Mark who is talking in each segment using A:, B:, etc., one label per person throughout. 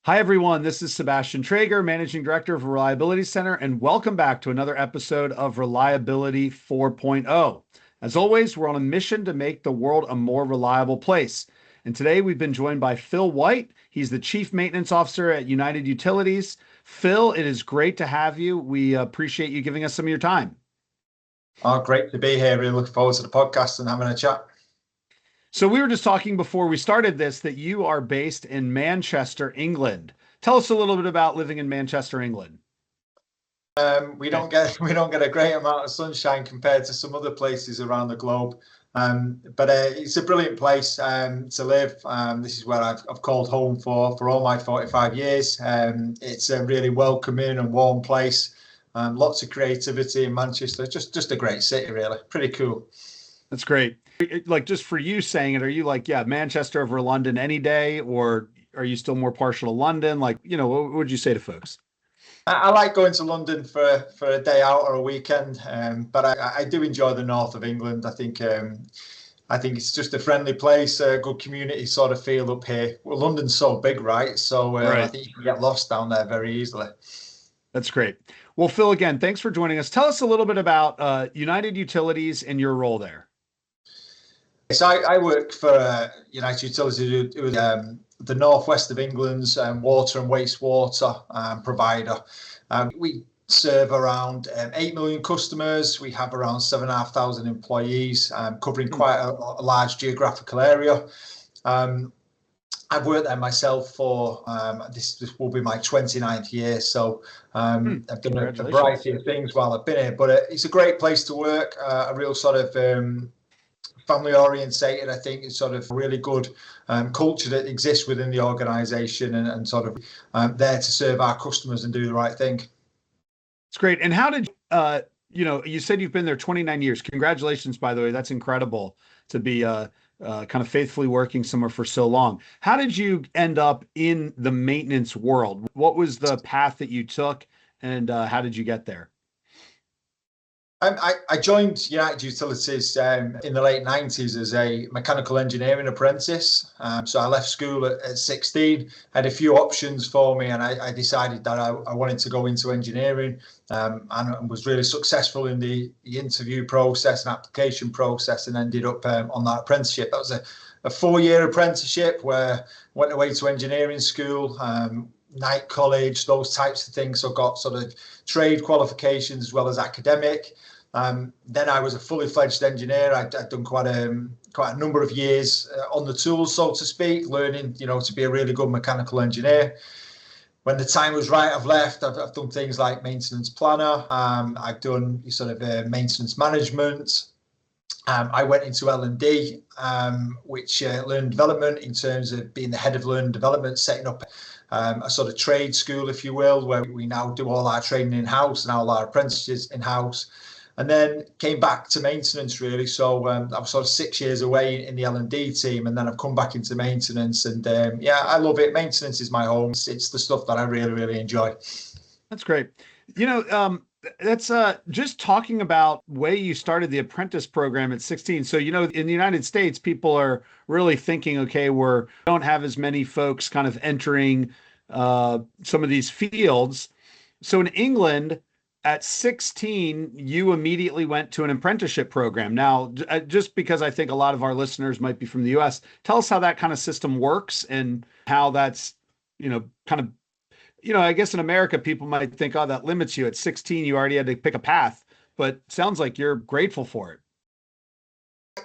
A: Hi, everyone. This is Sebastian Traeger, Managing Director of Reliability Center, and welcome back to another episode of Reliability 4.0. As always, we're on a mission to make the world a more reliable place. And today we've been joined by Phil White. He's the Chief Maintenance Officer at United Utilities. Phil, it is great to have you. We appreciate you giving us some of your time.
B: Oh, great to be here. Really looking forward to the podcast and having a chat.
A: So we were just talking before we started this that you are based in Manchester, England. Tell us a little bit about living in Manchester, England.
B: We don't get a great amount of sunshine compared to some other places around the globe, but it's a brilliant place to live. This is where I've called home for all my 45 years. It's a really welcoming and warm place. Lots of creativity in Manchester. Just a great city, really. Pretty cool.
A: That's great. Like just for you saying it, are you like, yeah, Manchester over London any day, or are you still more partial to London? Like, what would you say to folks?
B: I like going to London for a day out or a weekend, but I do enjoy the north of England. I think it's just a friendly place, a good community sort of feel up here. Well, London's so big, right? So I
A: Right.
B: think you can get lost down there very easily.
A: That's great. Well, Phil, again, thanks for joining us. Tell us a little bit about United Utilities and your role there.
B: So I work for United Utilities, who are the northwest of England's water and wastewater provider. We serve around 8 million customers. We have around 7,500 employees, covering quite a large geographical area. I've worked there myself for this will be my 29th year, so I've done a variety of things while I've been here. But it's a great place to work, a real sort of family orientated. I think it's sort of really good culture that exists within the organisation, and sort of there to serve our customers and do the right thing.
A: It's great. And how did you said you've been there 29 years. Congratulations, by the way. That's incredible to be kind of faithfully working somewhere for so long. How did you end up in the maintenance world? What was the path that you took, and how did you get there?
B: I joined United Utilities in the late 90s as a mechanical engineering apprentice. So I left school at 16, had a few options for me, and I decided that I wanted to go into engineering, and was really successful in the interview process and application process, and ended up on that apprenticeship. That was a 4-year apprenticeship where I went away to engineering school, night college, those types of things. So got sort of trade qualifications as well as academic. Then I was a fully fledged engineer. I'd done quite a number of years on the tools, so to speak, learning, to be a really good mechanical engineer. When the time was right, I've left. I've done things like maintenance planner. I've done sort of maintenance management. I went into L&D, which learning development, in terms of being the head of learning development, setting up a sort of trade school, if you will, where we now do all our training in-house and all our apprentices in-house. And then came back to maintenance, really. So I was sort of 6 years away in the L&D team, and then I've come back into maintenance. And I love it. Maintenance is my home. It's the stuff that I really, really enjoy.
A: That's great. That's just talking about way you started the apprentice program at 16. So, in the United States, people are really thinking, okay, we don't have as many folks kind of entering some of these fields. So in England, at 16, you immediately went to an apprenticeship program. Now, just because I think a lot of our listeners might be from the US, tell us how that kind of system works and how that's, kind of, I guess in America, people might think, oh, that limits you. At 16, you already had to pick a path, but sounds like you're grateful for it.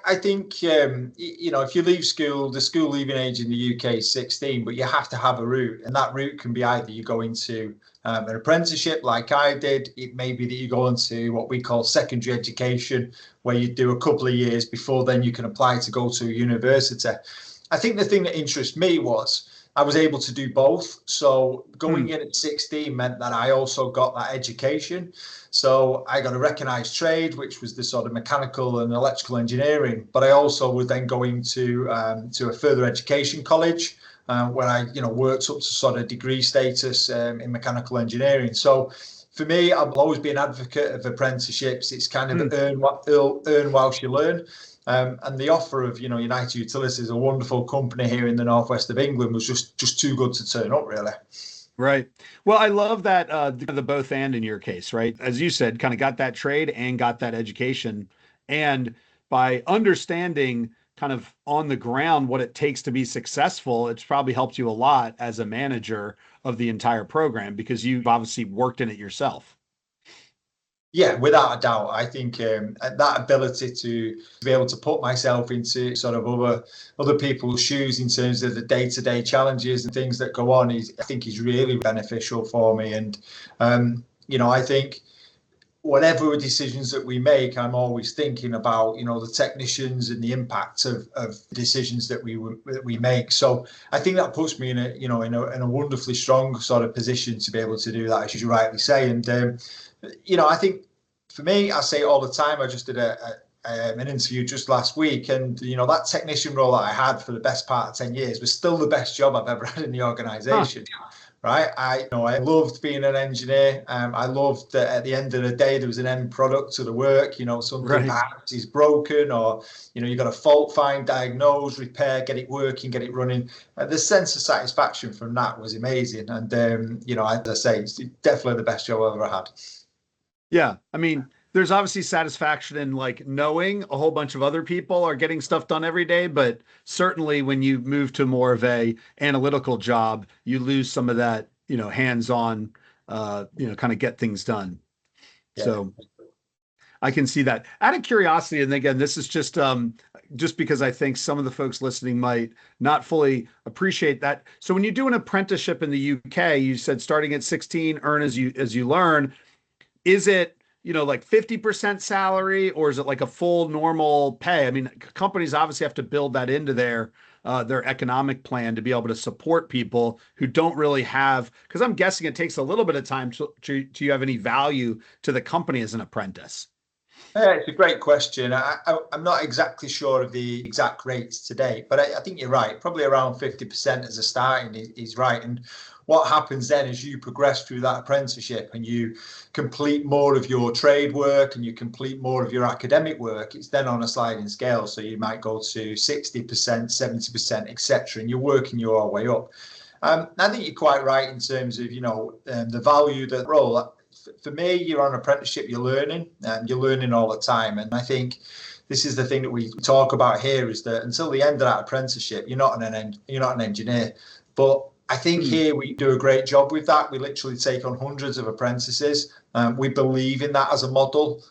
B: I think, if you leave school, the school leaving age in the UK is 16, but you have to have a route. And that route can be either you go into an apprenticeship like I did. It may be that you go into what we call secondary education, where you do a couple of years before then you can apply to go to a university. I think the thing that interested me was I was able to do both. So going in at 16 meant that I also got that education. So I got a recognised trade, which was the sort of mechanical and electrical engineering. But I also would then go into to a further education college, where I worked up to sort of degree status in mechanical engineering. So for me, I've always been an advocate of apprenticeships. It's kind of earn whilst you learn. And the offer of, United Utilities, a wonderful company here in the northwest of England, was just too good to turn up, really.
A: Right. Well, I love that the both and in your case, right? As you said, kind of got that trade and got that education. And by understanding kind of on the ground what it takes to be successful, it's probably helped you a lot as a manager of the entire program because you've obviously worked in it yourself.
B: Yeah, without a doubt. I think that ability to be able to put myself into sort of other people's shoes in terms of the day-to-day challenges and things that go on I think is really beneficial for me. And I think whatever decisions that we make, I'm always thinking about, the technicians and the impact of decisions that we make. So I think that puts me in a wonderfully strong sort of position to be able to do that, as you rightly say. And I think for me, I say it all the time. I just did an interview just last week, and that technician role that I had for the best part of 10 years was still the best job I've ever had in the organization. Huh. Right. I loved being an engineer. I loved that at the end of the day, there was an end product to the work. Something right. Perhaps is broken, or, you've got a fault find, diagnose, repair, get it working, get it running. The sense of satisfaction from that was amazing. And, as I say, it's definitely the best job I've ever had.
A: Yeah. I mean, there's obviously satisfaction in like knowing a whole bunch of other people are getting stuff done every day, but certainly when you move to more of a analytical job, you lose some of that, hands-on, kind of get things done. Yeah. So I can see that. Out of curiosity, and again, this is just because I think some of the folks listening might not fully appreciate that. So when you do an apprenticeship in the UK, you said starting at 16, earn as you learn. Is it, like 50% salary, or is it like a full normal pay? I mean, companies obviously have to build that into their economic plan to be able to support people who don't really have, because I'm guessing it takes a little bit of time to you have any value to the company as an apprentice.
B: Yeah, it's a great question. I'm not exactly sure of the exact rates today, but I think you're right. Probably around 50% as a starting is right. And what happens then is you progress through that apprenticeship and you complete more of your trade work and you complete more of your academic work. It's then on a sliding scale. So you might go to 60%, 70%, etc. And you're working your way up. I think you're quite right in terms of, the value that role. For me, you're on an apprenticeship, you're learning, and you're learning all the time. And I think this is the thing that we talk about here, is that until the end of that apprenticeship, you're not an engineer. But I think here we do a great job with that. We literally take on hundreds of apprentices. We believe in that as a model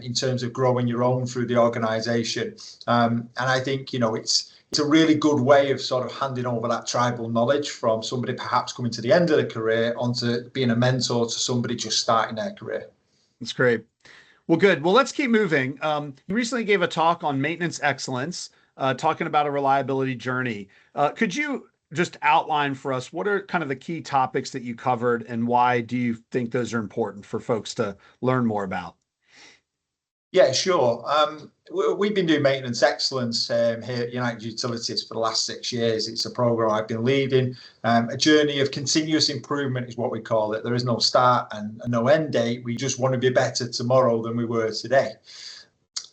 B: in terms of growing your own through the organisation. And I think, it's a really good way of sort of handing over that tribal knowledge from somebody perhaps coming to the end of their career onto being a mentor to somebody just starting their career.
A: That's great. Well, good. Well, let's keep moving. You recently gave a talk on maintenance excellence, talking about a reliability journey. Could you just outline for us what are kind of the key topics that you covered, and why do you think those are important for folks to learn more about?
B: Yeah, sure. We've been doing maintenance excellence here at United Utilities for the last 6 years. It's a program I've been leading. A journey of continuous improvement is what we call it. There is no start and no end date. We just want to be better tomorrow than we were today.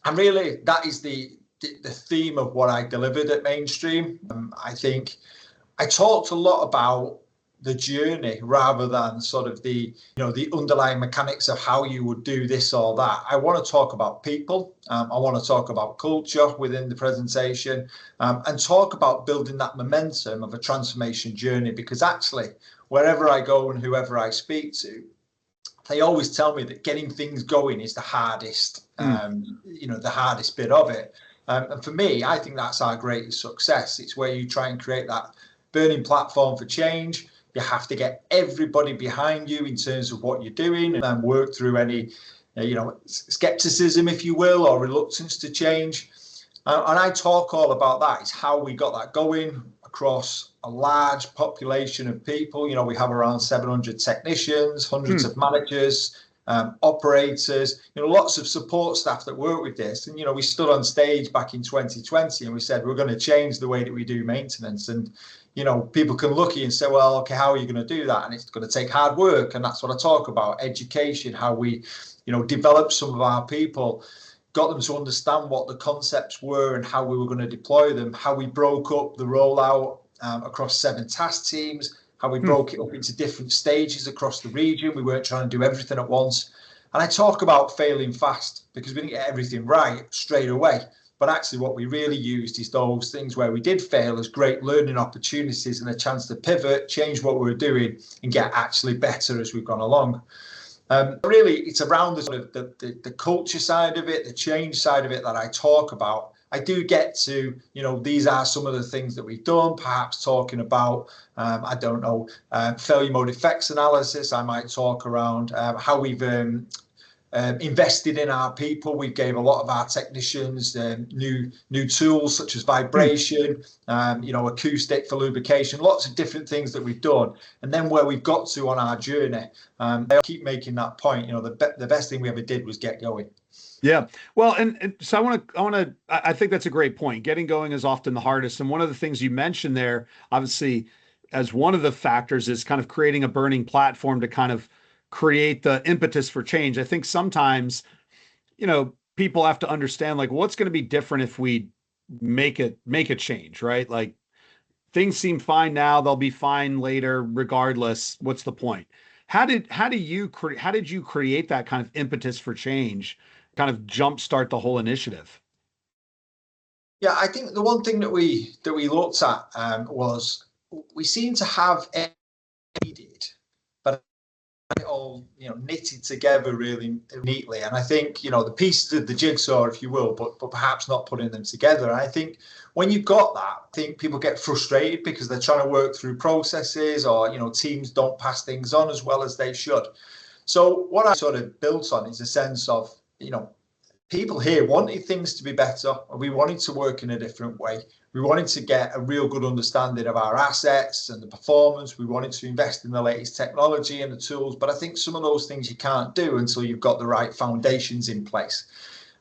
B: And really, that is the theme of what I delivered at Mainstream. I think I talked a lot about the journey rather than sort of the underlying mechanics of how you would do this or that. I want to talk about people. I want to talk about culture within the presentation, and talk about building that momentum of a transformation journey, because actually wherever I go and whoever I speak to, they always tell me that getting things going is the hardest, the hardest bit of it. And for me, I think that's our greatest success. It's where you try and create that burning platform for change. You have to get everybody behind you in terms of what you're doing, and work through any, skepticism, if you will, or reluctance to change. And I talk all about that. It's how we got that going across a large population of people. We have around 700 technicians, hundreds of managers, operators, lots of support staff that work with this. And, we stood on stage back in 2020 and we said, we're going to change the way that we do maintenance. And, people can look at you and say, well, okay, how are you going to do that? And it's going to take hard work. And that's what I talk about, education, how we, develop some of our people got them to understand what the concepts were and how we were going to deploy them, how we broke up the rollout across 7 task teams, how we broke it up into different stages across the region. We weren't trying to do everything at once. And I talk about failing fast because we didn't get everything right straight away. But actually what we really used is those things where we did fail as great learning opportunities and a chance to pivot, change what we were doing and get actually better as we've gone along. Really, it's around the sort of the culture side of it, the change side of it that I talk about. I do get to, these are some of the things that we've done, perhaps talking about, failure mode effects analysis. I might talk around how we've invested in our people. We gave a lot of our technicians new tools such as vibration, acoustic for lubrication, lots of different things that we've done. And then where we've got to on our journey, they keep making that point. The best thing we ever did was get going.
A: Yeah. Well, and so I think that's a great point. Getting going is often the hardest. And one of the things you mentioned there, obviously, as one of the factors is kind of creating a burning platform to kind of create the impetus for change. I think sometimes, people have to understand like what's going to be different if we make a change, right? Like things seem fine now, they'll be fine later, regardless. What's the point? How did you create that kind of impetus for change, kind of jumpstart the whole initiative?
B: Yeah, I think the one thing that we looked at was we seem to have needed, but it all knitted together really neatly. And I think the pieces of the jigsaw, if you will, but perhaps not putting them together. And I think when you've got that, I think people get frustrated because they're trying to work through processes, or teams don't pass things on as well as they should. So what I sort of built on is a sense of people here wanted things to be better, and we wanted to work in a different way. We wanted to get a real good understanding of our assets and the performance. We wanted to invest in the latest technology and the tools. But I think some of those things you can't do until you've got the right foundations in place.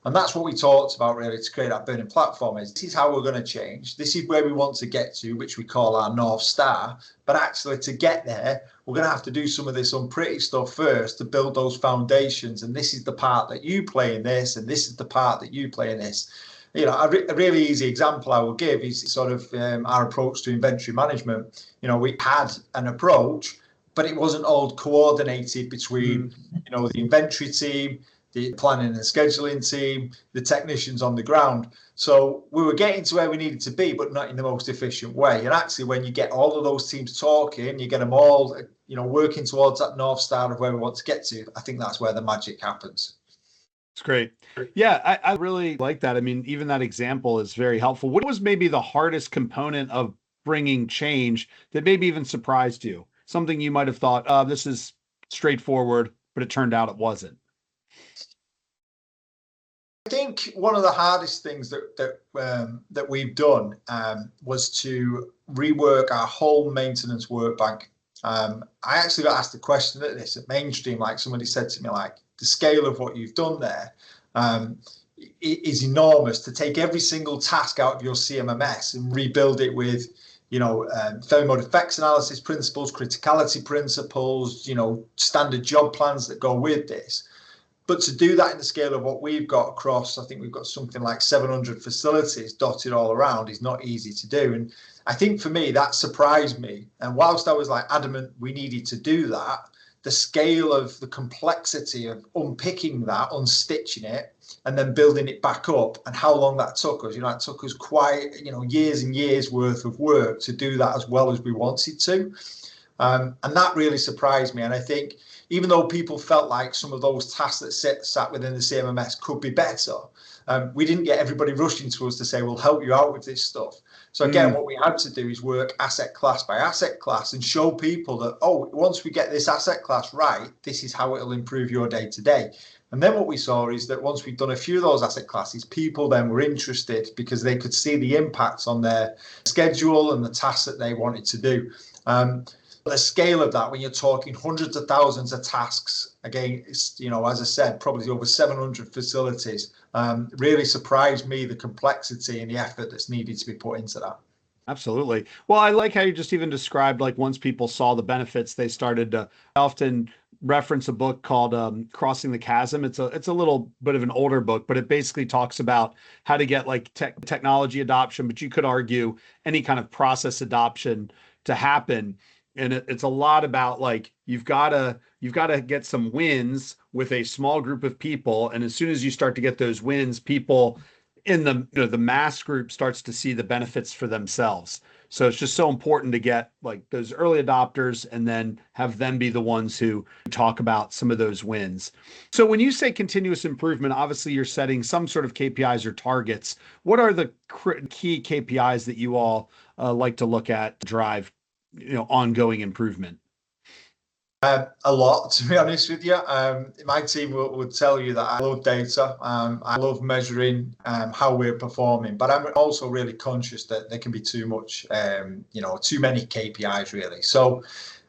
B: And that's what we talked about really to create that burning platform. This is how we're going to change. This is where we want to get to, which we call our North Star. But actually to get there, we're going to have to do some of this unpretty stuff first to build those foundations. And this is the part that you play in this, and this is the part that you play in this. A really easy example I will give is sort of our approach to inventory management. We had an approach, but it wasn't all coordinated between, the inventory team, the planning and scheduling team, the technicians on the ground. So we were getting to where we needed to be, but not in the most efficient way. And actually, when you get all of those teams talking, you get them all, working towards that North Star of where we want to get to, I think that's where the magic happens.
A: It's great. Yeah, I really like that. I mean, even that example is very helpful. What was maybe the hardest component of bringing change that maybe even surprised you? Something you might have thought, this is straightforward, but it turned out it wasn't.
B: I think one of the hardest things that we've done was to rework our whole maintenance workbank. I actually got asked a question at this at Mainstream, like somebody said to me, like, the scale of what you've done there is enormous. To take every single task out of your CMMS and rebuild it with, failure mode effects analysis principles, criticality principles, standard job plans that go with this. But to do that in the scale of what we've got across, I think we've got something like 700 facilities dotted all around, is not easy to do. And I think for me, that surprised me. And whilst I was like adamant we needed to do that, the scale of the complexity of unpicking that, unstitching it, and then building it back up, and how long that took us. It took us quite, years and years worth of work to do that as well as we wanted to. And that really surprised me. And I think even though people felt like some of those tasks that sat within the CMMS could be better, we didn't get everybody rushing to us to say, we'll help you out with this stuff. So again, what we had to do is work asset class by asset class and show people that, once we get this asset class right, this is how it'll improve your day to day. And then what we saw is that once we'd done a few of those asset classes, people then were interested because they could see the impacts on their schedule and the tasks that they wanted to do. The scale of that, when you're talking hundreds of thousands of tasks, again, it's, as I said, probably over 700 facilities, really surprised me, the complexity and the effort that's needed to be put into that.
A: Absolutely. Well, I like how you just even described, like, once people saw the benefits, they started to often reference a book called Crossing the Chasm. It's a little bit of an older book, but it basically talks about how to get like technology adoption, but you could argue any kind of process adoption to happen. And it's a lot about like you've got to get some wins with a small group of people, and as soon as you start to get those wins, people in the mass group starts to see the benefits for themselves. So it's just so important to get like those early adopters and then have them be the ones who talk about some of those wins. So when you say continuous improvement, obviously you're setting some sort of KPIs or targets. What are the key KPIs that you all like to look at to drive, ongoing improvement?
B: A lot, to be honest with you. My team would tell you that I love data. I love measuring how we're performing, but I'm also really conscious that there can be too much, too many KPIs really. So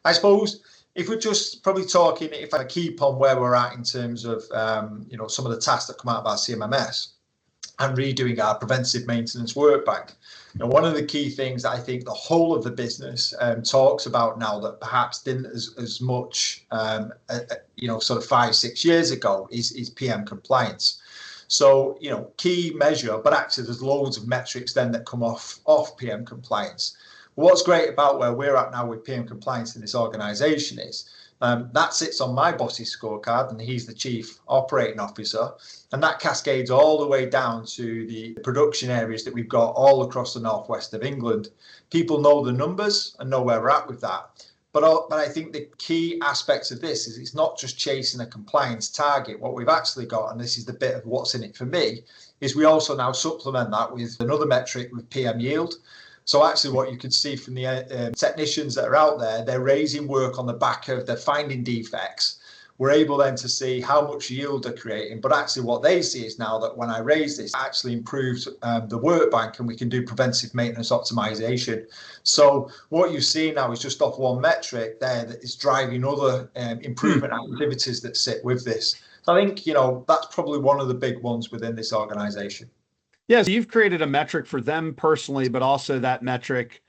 B: I suppose if we're just probably talking, if I keep on where we're at in terms of, some of the tasks that come out of our CMMS and redoing our preventive maintenance workbank. One of the key things that I think the whole of the business talks about now that perhaps didn't as much, sort of 5-6 years ago is PM compliance. So, key measure, but actually there's loads of metrics then that come off PM compliance. What's great about where we're at now with PM compliance in this organisation is that sits on my boss's scorecard, and he's the chief operating officer. And that cascades all the way down to the production areas that we've got all across the northwest of England. People know the numbers and know where we're at with that. But I think the key aspects of this is it's not just chasing a compliance target. What we've actually got, and this is the bit of what's in it for me, is we also now supplement that with another metric with PM yield. So actually what you can see from the technicians that are out there, they're raising work on the back of, they're finding defects. We're able then to see how much yield they're creating. But actually what they see is now that when I raise this, it actually improves the workbank, and we can do preventive maintenance optimization. So what you see now is just off one metric there that is driving other improvement activities that sit with this. So I think, that's probably one of the big ones within this organization.
A: Yeah, so you've created a metric for them personally, but also that metric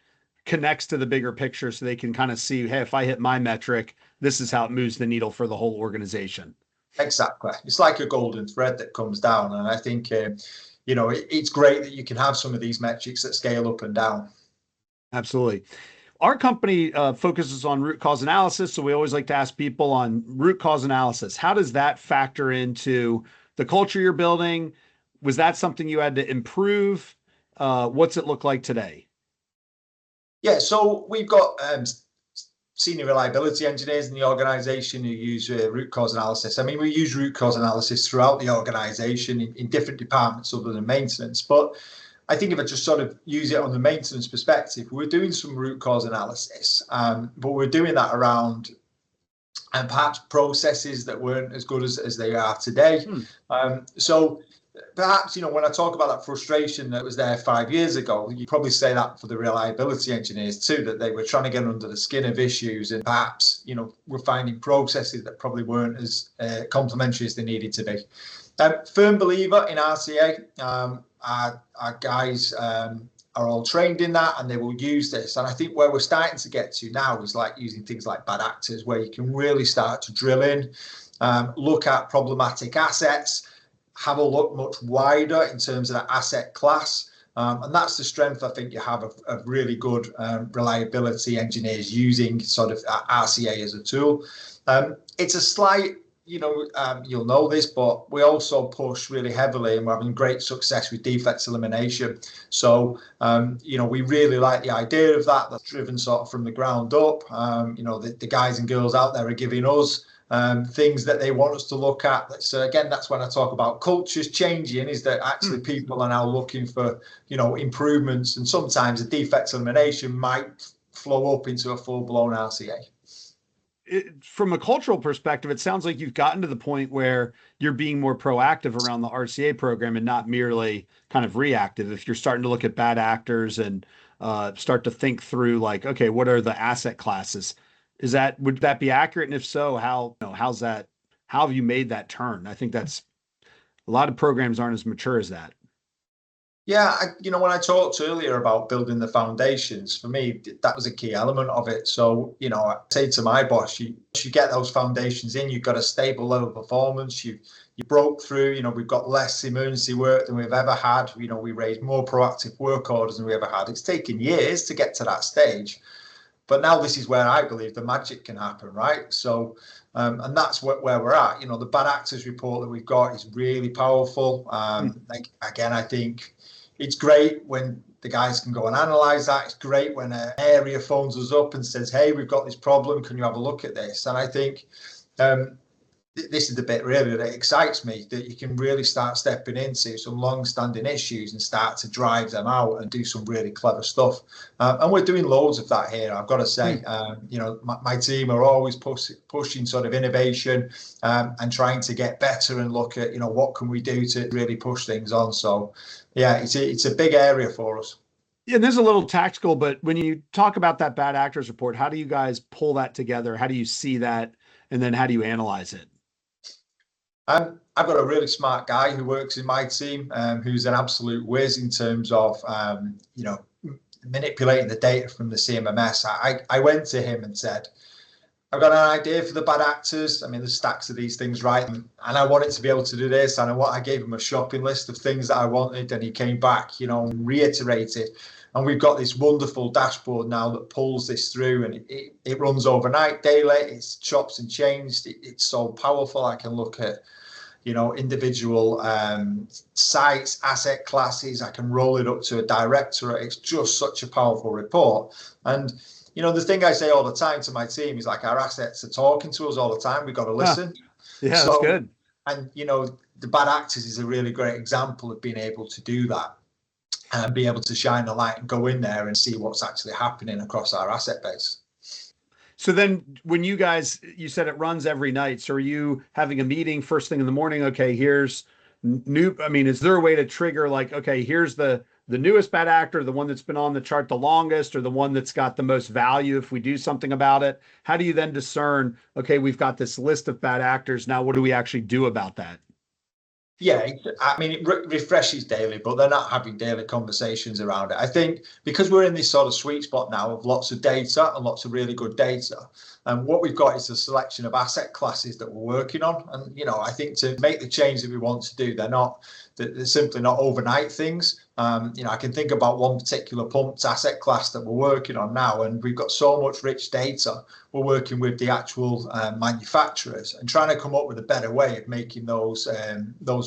A: connects to the bigger picture so they can kind of see, hey, if I hit my metric, this is how it moves the needle for the whole organization.
B: Exactly. It's like a golden thread that comes down. And I think, it's great that you can have some of these metrics that scale up and down.
A: Absolutely. Our company focuses on root cause analysis. So we always like to ask people on root cause analysis. How does that factor into the culture you're building? Was that something you had to improve? What's it look like today?
B: Yeah, so we've got senior reliability engineers in the organization who use root cause analysis. I mean, we use root cause analysis throughout the organization in different departments other than maintenance. But I think if I just sort of use it on the maintenance perspective, we're doing some root cause analysis, but we're doing that around and perhaps processes that weren't as good as they are today. So perhaps, when I talk about that frustration that was there 5 years ago, you probably say that for the reliability engineers too, that they were trying to get under the skin of issues, and perhaps, we're finding processes that probably weren't as complementary as they needed to be. Firm believer in RCA. Our guys are all trained in that, and they will use this. And I think where we're starting to get to now is like using things like bad actors, where you can really start to drill in, look at problematic assets, have a look much wider in terms of that asset class. And that's the strength I think you have of really good reliability engineers using sort of RCA as a tool. It's a slight, you'll know this, but we also push really heavily, and we're having great success with defects elimination. So, we really like the idea of that. That's driven sort of from the ground up. The guys and girls out there are giving us things that they want us to look at. So again, that's when I talk about cultures changing, is that actually people are now looking for, improvements, and sometimes a defect elimination might flow up into a full-blown RCA.
A: From a cultural perspective, it sounds like you've gotten to the point where you're being more proactive around the RCA program and not merely kind of reactive. If you're starting to look at bad actors and start to think through like, okay, what are the asset classes? Would that be accurate? And if so, how have you made that turn? I think that's a lot of programs aren't as mature as that.
B: Yeah, when I talked earlier about building the foundations, for me, that was a key element of it. So, I say to my boss, you get those foundations in, you've got a stable level of performance, you broke through, we've got less emergency work than we've ever had. We raised more proactive work orders than we ever had. It's taken years to get to that stage. But now this is where I believe the magic can happen, right? So, and that's where we're at. The bad actors report that we've got is really powerful. Again, I think it's great when the guys can go and analyze that. It's great when an area phones us up and says, "Hey, we've got this problem. Can you have a look at this?" And I think this is the bit really that excites me, that you can really start stepping into some long-standing issues and start to drive them out and do some really clever stuff. And we're doing loads of that here, I've got to say. My team are always pushing sort of innovation and trying to get better and look at, what can we do to really push things on. So, yeah, it's a big area for us.
A: Yeah, and there's a little tactical, but when you talk about that bad actors report, how do you guys pull that together? How do you see that? And then how do you analyze it?
B: I've got a really smart guy who works in my team, who's an absolute whiz in terms of, manipulating the data from the CMMS. I went to him and said, I've got an idea for the bad actors. I mean, there's stacks of these things, right? And I wanted to be able to do this. And I gave him a shopping list of things that I wanted. And he came back, and reiterated. And we've got this wonderful dashboard now that pulls this through, and it runs overnight, daily. It's chops and changed. It's so powerful. I can look at individual sites, asset classes. I can roll it up to a directorate. It's just such a powerful report. And, the thing I say all the time to my team is, like, our assets are talking to us all the time. We've got to listen.
A: Yeah, that's good.
B: And, the bad actors is a really great example of being able to do that and be able to shine a light and go in there and see what's actually happening across our asset base.
A: So then when you said it runs every night. So are you having a meeting first thing in the morning? Okay, here's is there a way to trigger, like, okay, here's the newest bad actor, the one that's been on the chart the longest, or the one that's got the most value if we do something about it? How do you then discern, okay, we've got this list of bad actors. Now, what do we actually do about that?
B: Yeah, I mean, it refreshes daily, but they're not having daily conversations around it. I think because we're in this sort of sweet spot now of lots of data and lots of really good data, and what we've got is a selection of asset classes that we're working on. And, I think to make the change that we want to do, they're simply not overnight things. I can think about one particular pumped asset class that we're working on now, and we've got so much rich data. We're working with the actual manufacturers and trying to come up with a better way of making those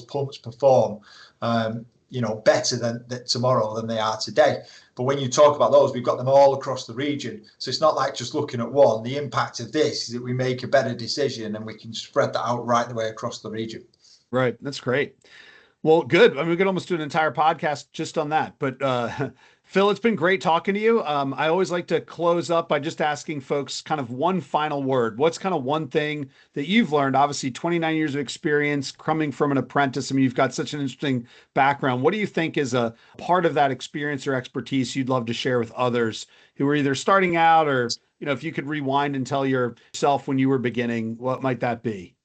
B: pumps perform, better than tomorrow than they are today. But when you talk about those, we've got them all across the region. So it's not like just looking at one. The impact of this is that we make a better decision and we can spread that out right the way across the region.
A: Right. That's great. Well, good. I mean, we could almost do an entire podcast just on that. But Phil, it's been great talking to you. I always like to close up by just asking folks kind of one final word. What's kind of one thing that you've learned? Obviously, 29 years of experience coming from an apprentice. I mean, you've got such an interesting background. What do you think is a part of that experience or expertise you'd love to share with others who are either starting out, or, if you could rewind and tell yourself when you were beginning, what might that be?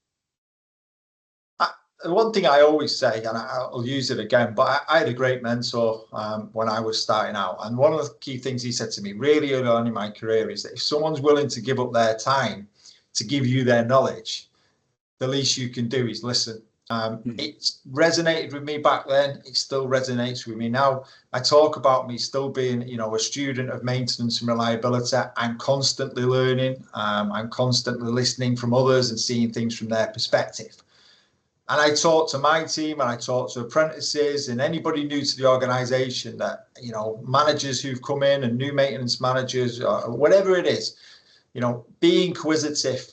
B: One thing I always say, and I'll use it again, but I had a great mentor when I was starting out. And one of the key things he said to me really early on in my career is that if someone's willing to give up their time to give you their knowledge, the least you can do is listen. It resonated with me back then. It still resonates with me now. I talk about me still being, a student of maintenance and reliability. I'm constantly learning. I'm constantly listening from others and seeing things from their perspective. And I talk to my team and I talk to apprentices and anybody new to the organization that, managers who've come in and new maintenance managers, or whatever it is, be inquisitive.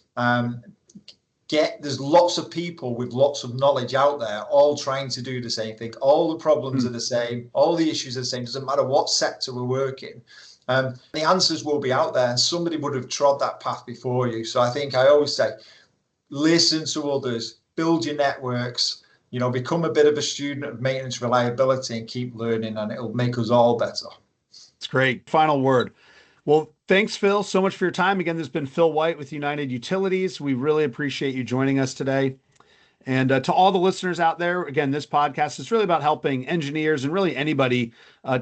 B: There's lots of people with lots of knowledge out there, all trying to do the same thing. All the problems are the same. All the issues are the same. Doesn't matter what sector we're working. The answers will be out there and somebody would have trod that path before you. So I think I always say, listen to others. Build your networks, become a bit of a student of maintenance reliability and keep learning, and it'll make us all better.
A: It's great. Final word. Well, thanks, Phil, so much for your time. Again, this has been Phil White with United Utilities. We really appreciate you joining us today. And to all the listeners out there, again, this podcast is really about helping engineers and really anybody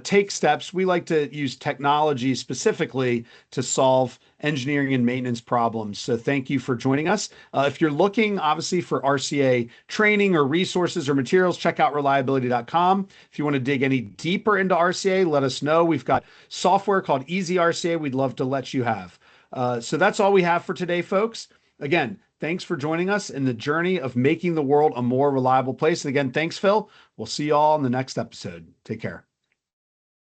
A: take steps. We like to use technology specifically to solve engineering and maintenance problems. So thank you for joining us. If you're looking, obviously, for RCA training or resources or materials, check out reliability.com. If you want to dig any deeper into RCA, let us know. We've got software called Easy RCA we'd love to let you have. So that's all we have for today, folks. Again, thanks for joining us in the journey of making the world a more reliable place. And again, thanks, Phil. We'll see you all in the next episode. Take care.